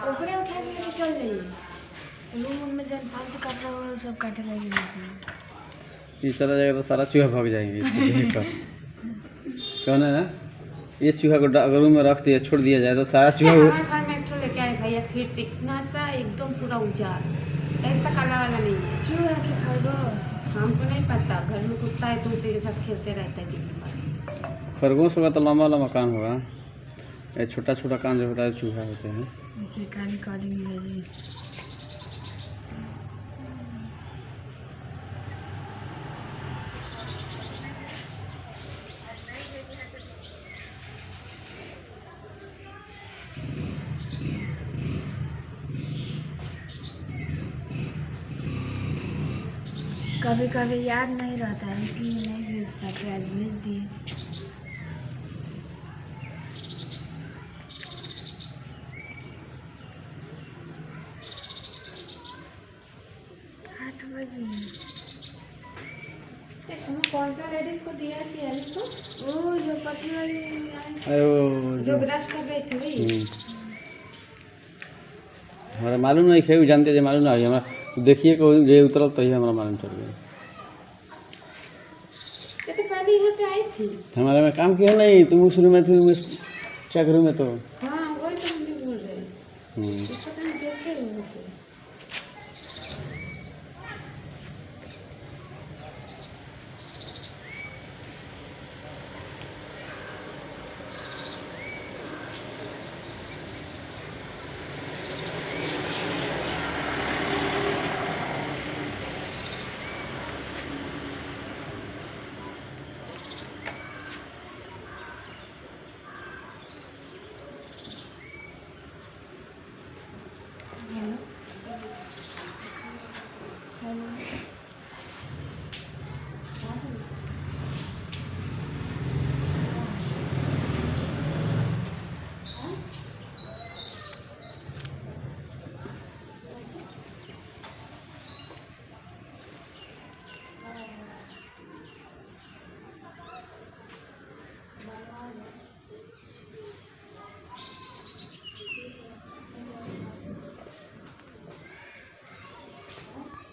ओकरे उठा के लेके चल जाइए। रूम में जब फालतू काट रहा होगा सब काटे लगेगा। ये चला जाएगा तो सारा चूहा भाग जाएंगे इसको देखकर। कौन है ना, ये चूहा को रूम में रख दिया छोड़ दिया जाए तो सारा चूहा हमारे घर में एक ठो लेके आए भैया, फिर से इतना सा एकदम पूरा उजाड़, ऐसा काला वाला नहीं है। चूहा के खरगोश हमको नहीं पता, घर में कुत्ता है तो उसी के साथ खेलते रहता है दिन भर। खरगोश होगा तो लंबा लंबा कान होगा, ये छोटा छोटा कान जो होता है चूहा होते हैं। देखिए काली काली मिलेगी। कभी कभी याद नहीं रहता है इसलिए नहीं भेज पाते, आज भेज दिए। 8 बजे। कौन सा लेडीज को दिया थी को? वो जो पतली वाली जो ब्रश कर रही थी। हमारा मालूम नहीं है, जानते थे मालूम नहीं हमारा, देखिए को ये उतरल तो ही हमारा मालूम चल गया। ये तो पहले यहाँ पे आई थी, हमारे में काम किया नहीं, तुम शुरू में थी चक्र में तो। हाँ वही तो हम भी बोल रहे हैं, इसको तो हम देखे हुए। हेलो।